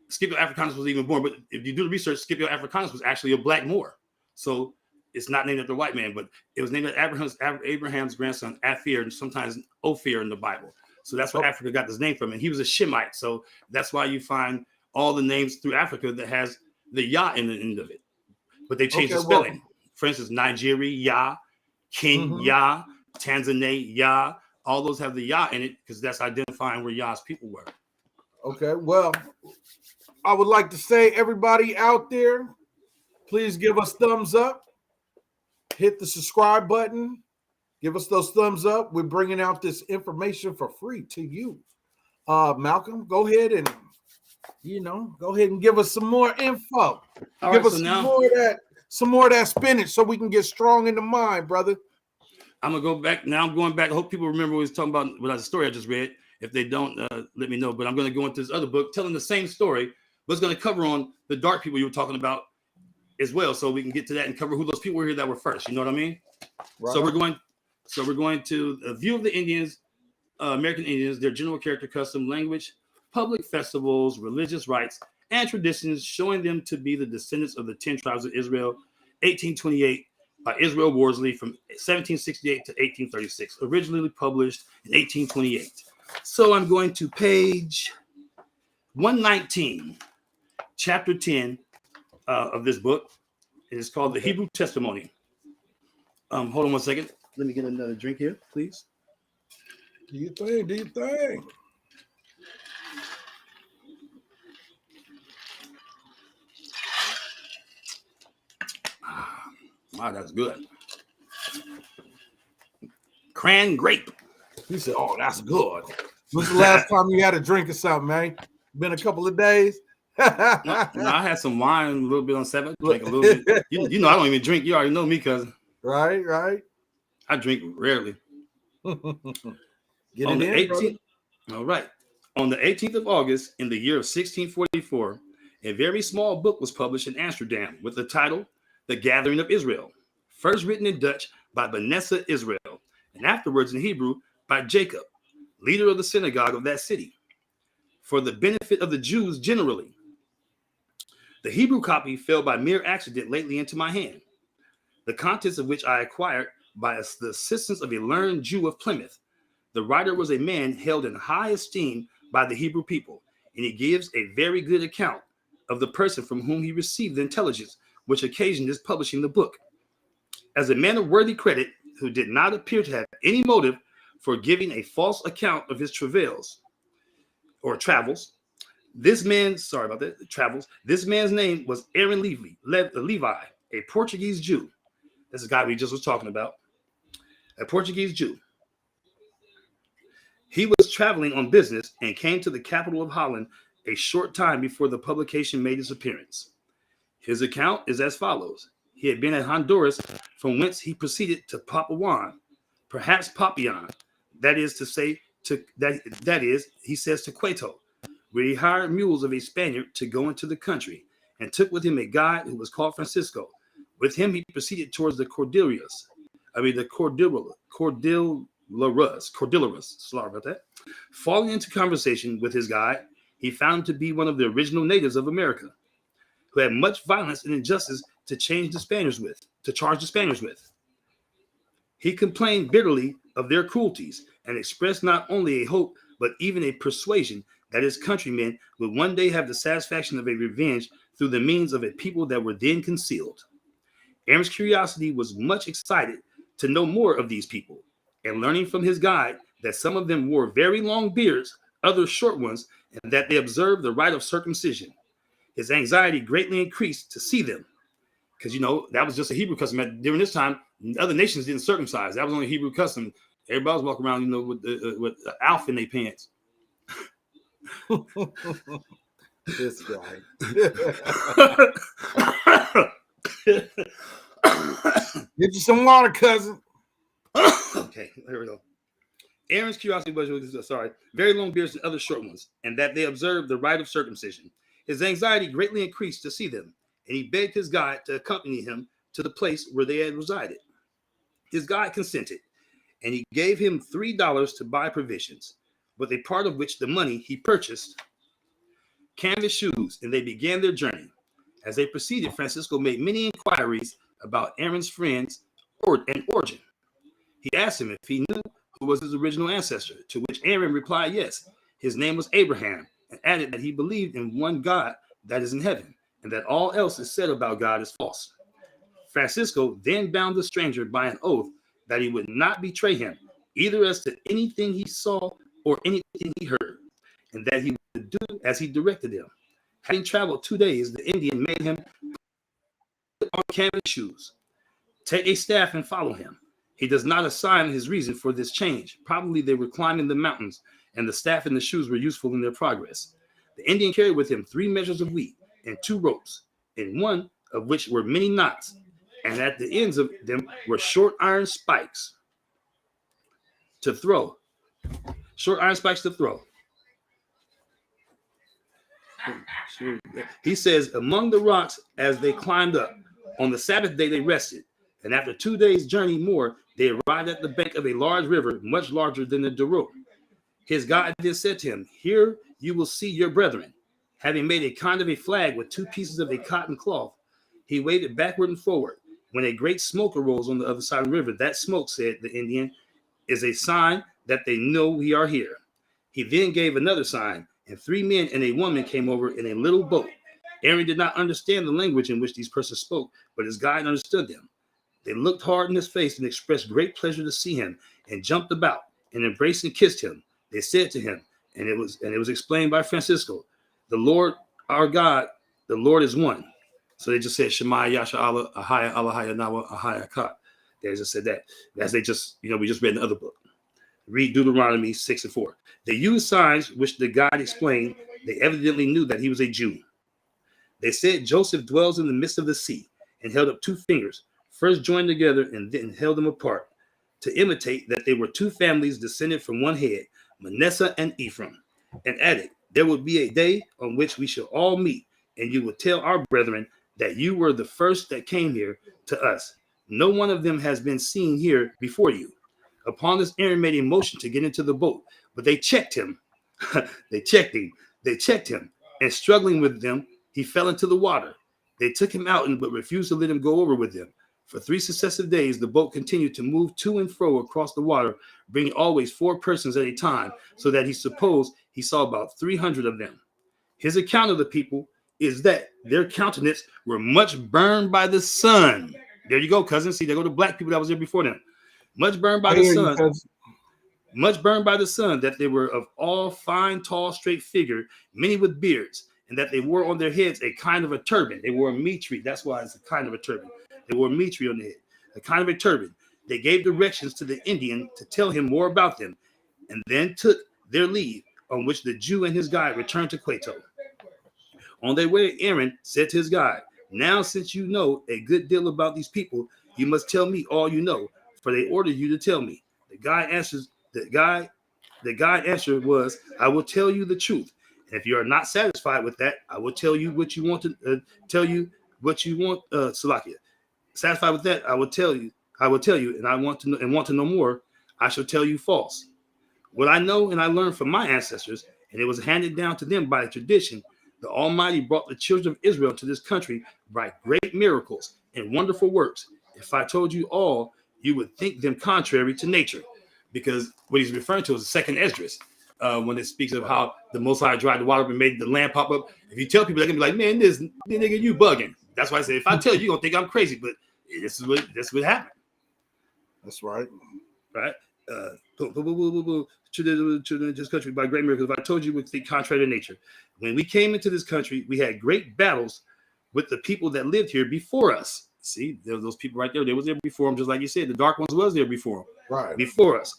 Scipio Africanus was even born. But if you do the research, Scipio Africanus was actually a black Moor. So it's not named after a white man, but it was named after Abraham's grandson, Aphir, and sometimes Ophir in the Bible. So that's where Africa got this name from. And he was a Shemite. So that's why you find all the names through Africa that has the Yah in the end of it. But they changed the spelling. For instance, Nigeria, Yah, Kenya, Tanzania, Yah. All those have the Yah in it because that's identifying where Yah's people were. Okay, well, I would like to say, everybody out there, please give us thumbs up. Hit the subscribe button. Give us those thumbs up. We're bringing out this information for free to you. Malcolm, go ahead and give us some more info. Give us some more of that spinach so we can get strong in the mind, brother. I'm gonna go back now. I'm going back. I hope people remember what we was talking about with the story I just read. If they don't, let me know. But I'm going to go into this other book telling the same story, but it's going to cover on the dark people you were talking about as well, so we can get to that and cover who those people were here that were first. You know what I mean? Right. So we're going to a view of the Indians, American Indians, their general character, custom, language, public festivals, religious rites, and traditions, showing them to be the descendants of the 10 tribes of Israel, 1828, by Israel Worsley from 1768 to 1836, originally published in 1828. So I'm going to page 119, chapter 10 of this book. It is called The Hebrew Testimony. Hold on one second. Let me get another drink here, please. Do you think? Wow, that's good. Cran grape. He said, "Oh, that's good." When's the last time you had a drink or something, man? Been a couple of days. No, I had some wine, a little bit on 7. Drink a little bit. You know, I don't even drink. You already know me, cousin. Right. I drink rarely. Get on it the in, 18th. All right. On the 18th of August, in the year of 1644, a very small book was published in Amsterdam with the title "The Gathering of Israel," first written in Dutch by Benessa Israel, and afterwards in Hebrew by Jacob, leader of the synagogue of that city, for the benefit of the Jews generally. The Hebrew copy fell by mere accident lately into my hand, the contents of which I acquired by the assistance of a learned Jew of Plymouth. The writer was a man held in high esteem by the Hebrew people, and he gives a very good account of the person from whom he received the intelligence which occasioned his publishing the book. As a man of worthy credit, who did not appear to have any motive for giving a false account of his travels, this man's name was Aaron Levi, a Portuguese Jew. This is the guy we just was talking about, a Portuguese Jew. He was traveling on business and came to the capital of Holland a short time before the publication made its appearance. His account is as follows. He had been at Honduras, from whence he proceeded to Papuan, perhaps Papian, that is to say, he says to Quito, where he hired mules of a Spaniard to go into the country, and took with him a guide who was called Francisco. With him he proceeded towards the Cordilleras, sorry about that. Falling into conversation with his guide, he found him to be one of the original natives of America, who had much violence and injustice to charge the Spaniards with. He complained bitterly of their cruelties and expressed not only a hope, but even a persuasion that his countrymen would one day have the satisfaction of a revenge through the means of a people that were then concealed. Aaron's curiosity was much excited to know more of these people, and learning from his guide that some of them wore very long beards, others short ones, and that they observed the rite of circumcision. His anxiety greatly increased to see them, because, that was just a Hebrew custom. During this time, other nations didn't circumcise. That was only a Hebrew custom. Everybody was walking around, with Alf in their pants. This guy. Get you some water, cousin. Okay, here we go. Aaron's curiosity was, very long beards and other short ones, and that they observed the rite of circumcision. His anxiety greatly increased to see them, and he begged his guide to accompany him to the place where they had resided. His guide consented, and he gave him $3 to buy provisions, with a part of which the money he purchased canvas shoes, and they began their journey. As they proceeded, Francisco made many inquiries about Aaron's friends and origin. He asked him if he knew who was his original ancestor, to which Aaron replied yes, his name was Abraham, and added that he believed in one God that is in heaven, and that all else is said about God is false. Francisco then bound the stranger by an oath that he would not betray him, either as to anything he saw or anything he heard, and that he would do as he directed him. Having traveled 2 days, the Indian made him put on canvas shoes, take a staff, and follow him. He does not assign his reason for this change. Probably they were climbing the mountains, and the staff and the shoes were useful in their progress. The Indian carried with him 3 measures of wheat and 2 ropes, in one of which were many knots, and at the ends of them were short iron spikes to throw. He says, among the rocks as they climbed up, on the Sabbath day they rested, and after 2 days' journey more, they arrived at the bank of a large river, much larger than the Douro. His guide then said to him, here you will see your brethren. Having made a kind of a flag with 2 pieces of a cotton cloth, he waved it backward and forward. When a great smoke arose on the other side of the river, that smoke, said the Indian, is a sign that they know we are here. He then gave another sign, and 3 men and a woman came over in a little boat. Aaron did not understand the language in which these persons spoke, but his guide understood them. They looked hard in his face and expressed great pleasure to see him, and jumped about and embraced and kissed him. They said to him, and it was explained by Francisco, the Lord our God, the Lord is one. So they just said Shema Yasha Allah Ahaya Allahaya Nawa Ahaya Kat. They just said that. As they just, we just read in the other book. Read Deuteronomy 6:4. They used signs which the guide explained. They evidently knew that he was a Jew. They said Joseph dwells in the midst of the sea, and held up 2 fingers, first joined together and then held them apart, to imitate that they were 2 families descended from one head, Manasseh and Ephraim, and added, there will be a day on which we shall all meet, and you will tell our brethren that you were the first that came here to us. No one of them has been seen here before you. Upon this, Aaron made a motion to get into the boat, but they checked him. They checked him, and struggling with them, he fell into the water. They took him out, but refused to let him go over with them. For 3 successive days, the boat continued to move to and fro across the water, bringing always 4 persons at a time, so that he supposed he saw about 300 of them. His account of the people is that their countenance were much burned by the sun. There you go, cousin. See, there go the black people that was there before them. Much burned by the sun. Much burned by the sun, that they were of all fine, tall, straight figure, many with beards, and that they wore on their heads a kind of a turban. They wore a mitri. That's why it's a kind of a turban. They wore mitri on their head, a kind of a turban. They gave directions to the Indian to tell him more about them, and then took their leave, on which the Jew and his guide returned to Quito. On their way, Aaron said to his guide, "Now, since you know a good deal about these people, you must tell me all you know, for they ordered you to tell me." The guide answer was, "I will tell you the truth. And if you are not satisfied with that, I will tell you what you want to tell you what you want, Salakia. Satisfied with that, I will tell you, and I want to know more, I shall tell you false. What I know and I learned from my ancestors, and it was handed down to them by tradition, the Almighty brought the children of Israel to this country by great miracles and wonderful works. If I told you all, you would think them contrary to nature." Because what he's referring to is the second Esdras, when it speaks of how the Most High dried the water and made the land pop up. If you tell people, they're gonna be like, "Man, this nigga, you bugging." That's why I say, if I tell you, you're gonna think I'm crazy, but this is what happened. That's right. Right? To this country by great miracles. If I told you, would think contrary to nature. When we came into this country, we had great battles with the people that lived here before us. See, there were those people right there. They was there before them, just like you said. The dark ones was there before them. Right. Before us.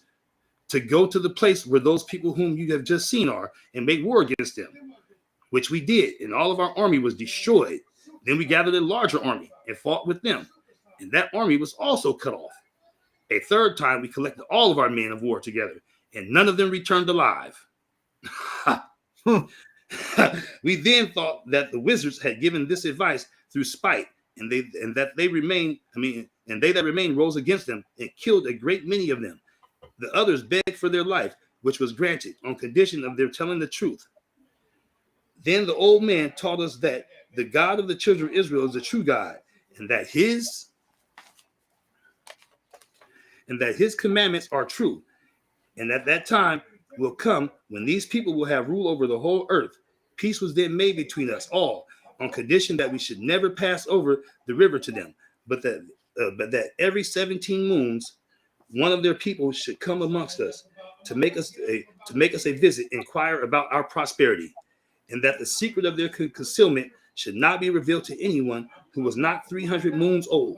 To go to the place where those people whom you have just seen are and make war against them, which we did, and all of our army was destroyed. Then we gathered a larger army and fought with them, and that army was also cut off. A third time, we collected all of our men of war together, and none of them returned alive. We then thought that the wizards had given this advice through spite, and they that remained rose against them and killed a great many of them. The others begged for their life, which was granted on condition of their telling the truth. Then the old man taught us that the God of the children of Israel is the true God, and that his commandments are true, and at that time will come when these people will have rule over the whole earth. Peace was then made between us all, on condition that we should never pass over the river to them, but that every 17 moons one of their people should come amongst us to make us a visit, inquire about our prosperity, and that the secret of their concealment should not be revealed to anyone who was not 300 moons old.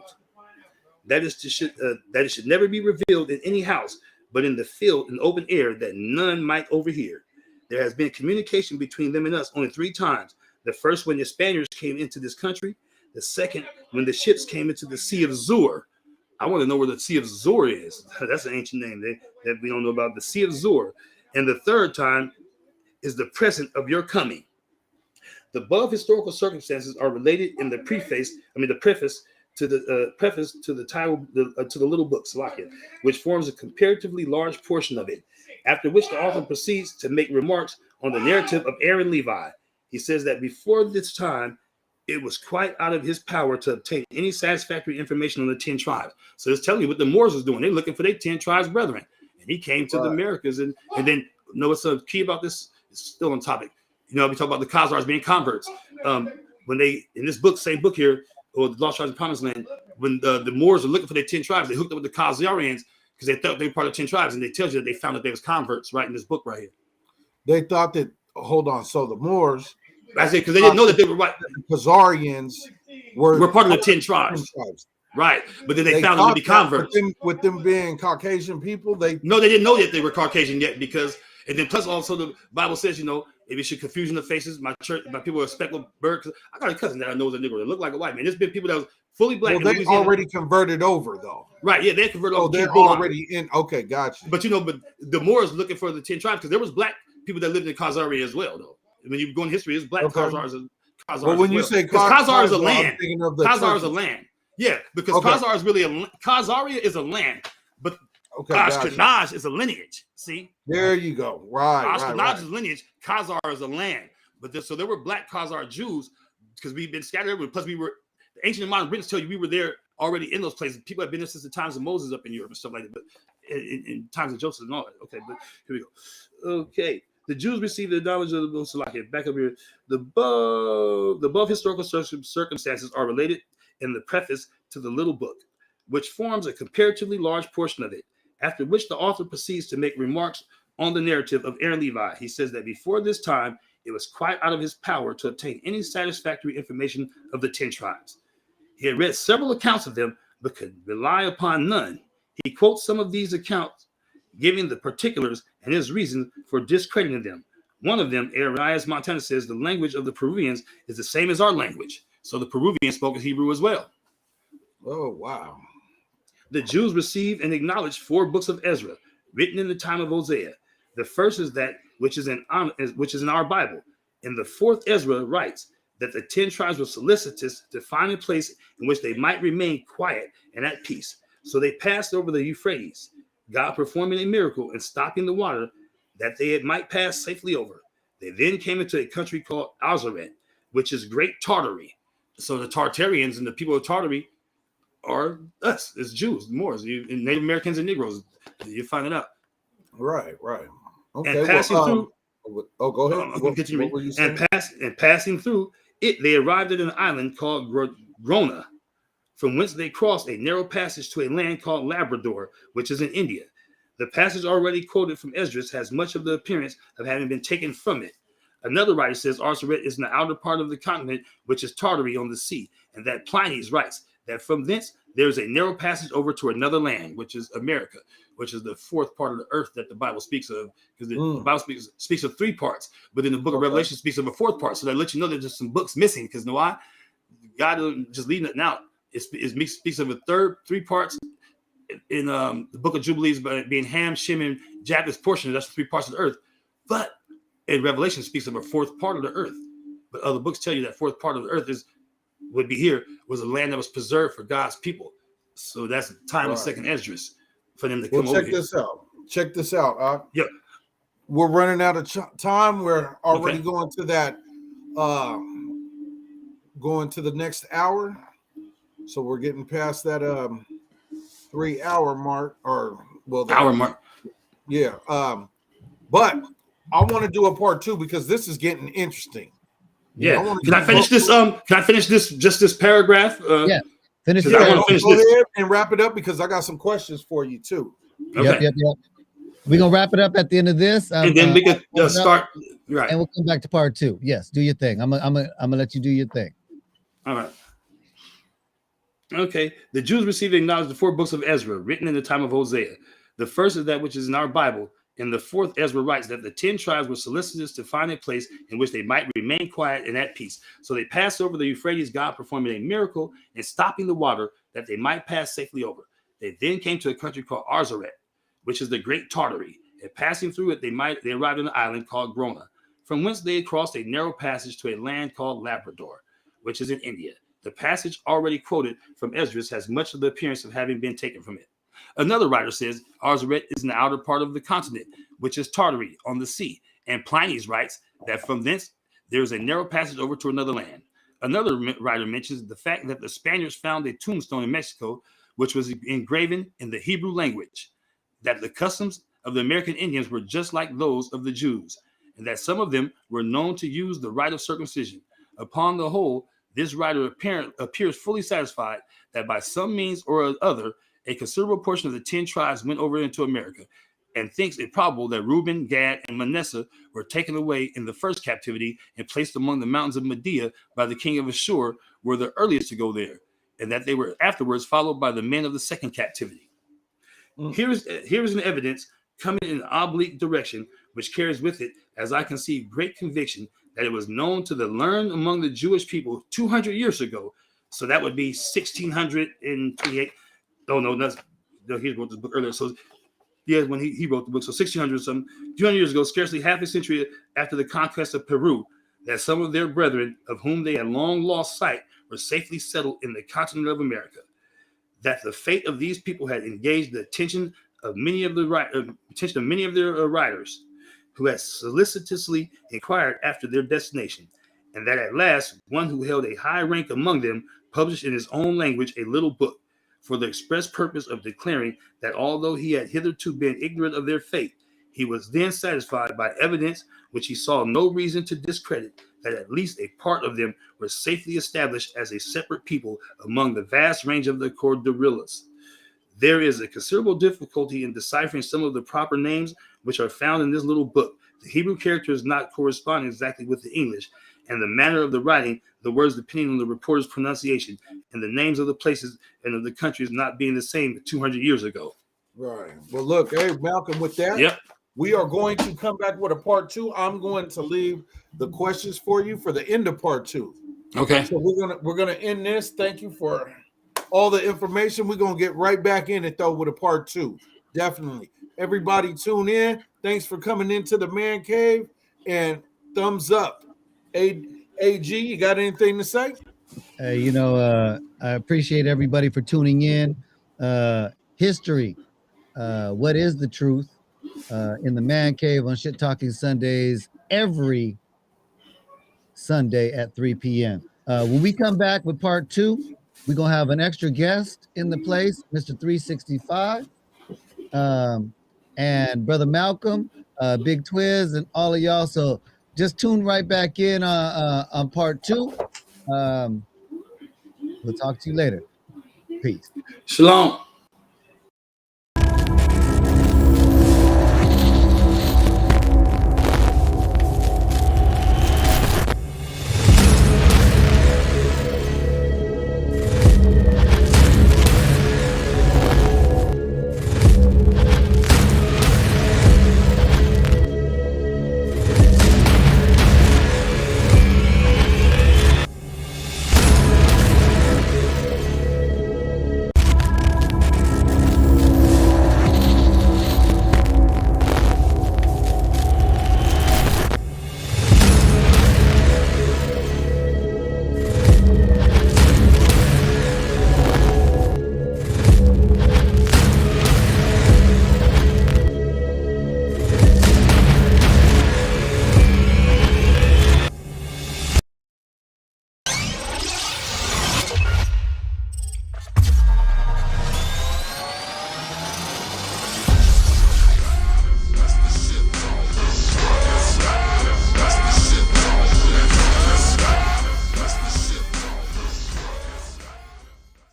That it should never be revealed in any house, but in the field and open air, that none might overhear. There has been communication between them and us only 3 times. The first, when the Spaniards came into this country. The second, when the ships came into the Sea of Zur. I want to know where the Sea of Zur is. That's an ancient name that we don't know about. The Sea of Zur. And the third time is the present of your coming. The above historical circumstances are related in the preface to the title to the little book, Salakia, which forms a comparatively large portion of it. After which the author proceeds to make remarks on the narrative of Aaron Levi. He says that before this time, it was quite out of his power to obtain any satisfactory information on the 10 tribes. So it's telling you what the Moors was doing. They're looking for their 10 tribes brethren. And he came to the Americas. And then, you know what's so key about this? It's still on topic. You know, we talk about the Khazars being converts. When they, in this book, same book here, or the Lost Tribes of Promised Land, when the Moors are looking for their 10 tribes, they hooked up with the Khazarians because they thought they were part of 10 tribes. And they tell you that they found that they was converts right in this book right here. They thought that, hold on, so the Moors, I say because they didn't know that they were right. The Khazarians were part of the 10 tribes. Right. But then they found them to be converts. With them being Caucasian people, they didn't know that they were Caucasian yet, because, and then plus also the Bible says, you know, if it should confusion of faces, my people are speckled birds. I got a cousin that I know is a Negro that look like a white man. There's been people that was fully black. Well, they already converted over though. Right. Yeah, they converted over. They're already in. Okay, gotcha. But you know, but the Moors looking for the 10 tribes because there was black people that lived in Khazari as well, though. When you go in history, it's black Khazars. Well, when you say Khazar is a land, Khazar is a land. Yeah, because Khazar is really Khazaria is a land, but Ashkenaz is a lineage. See, there you go. Right. Ashkenaz is lineage. Khazar is a land. But so there were black Khazar Jews because we've been scattered everywhere. Plus, the ancient and modern British tell you we were there already in those places. People have been there since the times of Moses up in Europe and stuff like that. But in times of Joseph and all that. Okay, but here we go. Okay. The Jews received the knowledge of the Salakia. Back up here. The above historical circumstances are related in the preface to the little book, which forms a comparatively large portion of it. After which the author proceeds to make remarks on the narrative of Aaron Levi. He says that before this time, it was quite out of his power to obtain any satisfactory information of the 10 tribes. He had read several accounts of them, but could rely upon none. He quotes some of these accounts giving the particulars and his reason for discrediting them. One of them, Arias Montana, says the language of the Peruvians is the same as our language. So the Peruvians spoke Hebrew as well. Oh, wow. The Jews received and acknowledged 4 books of Ezra, written in the time of Hosea. The first is that which is in our Bible. And the 4th Ezra writes that the 10 tribes were solicitous to find a place in which they might remain quiet and at peace. So they passed over the Euphrates, God performing a miracle and stopping the water that they might pass safely over. They then came into a country called Azaret, which is Great Tartary. So the Tartarians and the people of Tartary are us, as Jews, Moors, Native Americans and Negroes. You find it out. Right. Okay. And passing through. Oh, go ahead. What were you saying? And passing through it, they arrived at an island called Grona, from whence they crossed a narrow passage to a land called Labrador, which is in India. The passage already quoted from Esdras has much of the appearance of having been taken from it. Another writer says Arseret is in the outer part of the continent, which is Tartary on the sea, and that Pliny writes that from thence there is a narrow passage over to another land, which is America, which is the 4th part of the earth that the Bible speaks of, because the Bible speaks of 3 parts, but in the book of Revelation speaks of a 4th part. So that lets you know that there's some books missing, because you know why? God isn't just leaving it out. It speaks of a 3 parts in the book of Jubilees, but being Ham, Shem, and Japheth's portion. That's the 3 parts of the earth. But in Revelation speaks of a 4th part of the earth. But other books tell you that 4th part of the earth would be here, was a land that was preserved for God's people. So that's the time of 2nd Esdras for them to come over here. Check this out. Yep. We're running out of time. We're already going to that, going to the next hour. So we're getting past that 3-hour mark, hour mark. Yeah. But I want to do a part 2 because this is getting interesting. Yeah. Can I finish this? Can I finish this paragraph? Yeah. Finish it. I want to finish this. Go ahead and wrap it up because I got some questions for you too. Okay. Yep. We're gonna wrap it up at the end of this, and then we can start. Right. And we'll come back to part 2. Yes, do your thing. I'm gonna let you do your thing. All right. Okay. The Jews received and acknowledged the 4 books of Ezra, written in the time of Hosea. The first is that which is in our Bible. And the 4th Ezra writes that the 10 tribes were solicitous to find a place in which they might remain quiet and at peace. So they passed over the Euphrates, God performing a miracle and stopping the water that they might pass safely over. They then came to a country called Azaret, which is the Great Tartary. And passing through it, they arrived in an island called Grona, from whence they had crossed a narrow passage to a land called Labrador, which is in India. The passage already quoted from Esdras has much of the appearance of having been taken from it. Another writer says Azaret is in the outer part of the continent, which is Tartary on the sea. And Pliny writes that from thence there is a narrow passage over to another land. Another writer mentions the fact that the Spaniards found a tombstone in Mexico, which was engraven in the Hebrew language, that the customs of the American Indians were just like those of the Jews, and that some of them were known to use the rite of circumcision. Upon the whole, this writer appears fully satisfied that by some means or other, a considerable portion of the 10 tribes went over into America, and thinks it probable that Reuben, Gad, and Manasseh were taken away in the first captivity and placed among the mountains of Media by the king of Ashur, were the earliest to go there, and that they were afterwards followed by the men of the second captivity. Here is an evidence coming in an oblique direction, which carries with it, as I conceive, great conviction that it was known to the learned among the Jewish people 200 years ago. So that would be 1628. Oh, no, he wrote this book earlier. So, yeah, when he wrote the book. So 1600 something, 200 years ago, scarcely half a century after the conquest of Peru, that some of their brethren, of whom they had long lost sight, were safely settled in the continent of America. That the fate of these people had engaged the attention of many of their writers, who had solicitously inquired after their destination, and that at last one who held a high rank among them published in his own language a little book, for the express purpose of declaring that although he had hitherto been ignorant of their fate, he was then satisfied by evidence which he saw no reason to discredit, that at least a part of them were safely established as a separate people among the vast range of the Cordilleras. There is a considerable difficulty in deciphering some of the proper names which are found in this little book. The Hebrew characters not corresponding exactly with the English, and the manner of the writing, the words depending on the reporter's pronunciation, and the names of the places and of the countries not being the same 200 years ago. Right. Well, look, hey, Malcolm, with that, Yep. we are going to come back with a part 2. I'm going to leave the questions for you for the end of part 2. Okay. So we're gonna end this. Thank you for all the information. We're gonna get right back in it though with a part 2. Definitely. Everybody tune in. Thanks for coming into the Man Cave and thumbs up. AG, you got anything to say? I appreciate everybody for tuning in. History. What is the truth? In the Man Cave on Shit Talking Sundays every Sunday at 3 p.m. When we come back with part 2, we're gonna have an extra guest in the place, Mr. 365, and Brother Malcolm, Big Twizz, and all of y'all. So just tune right back in on part 2. We'll talk to you later. Peace. Shalom.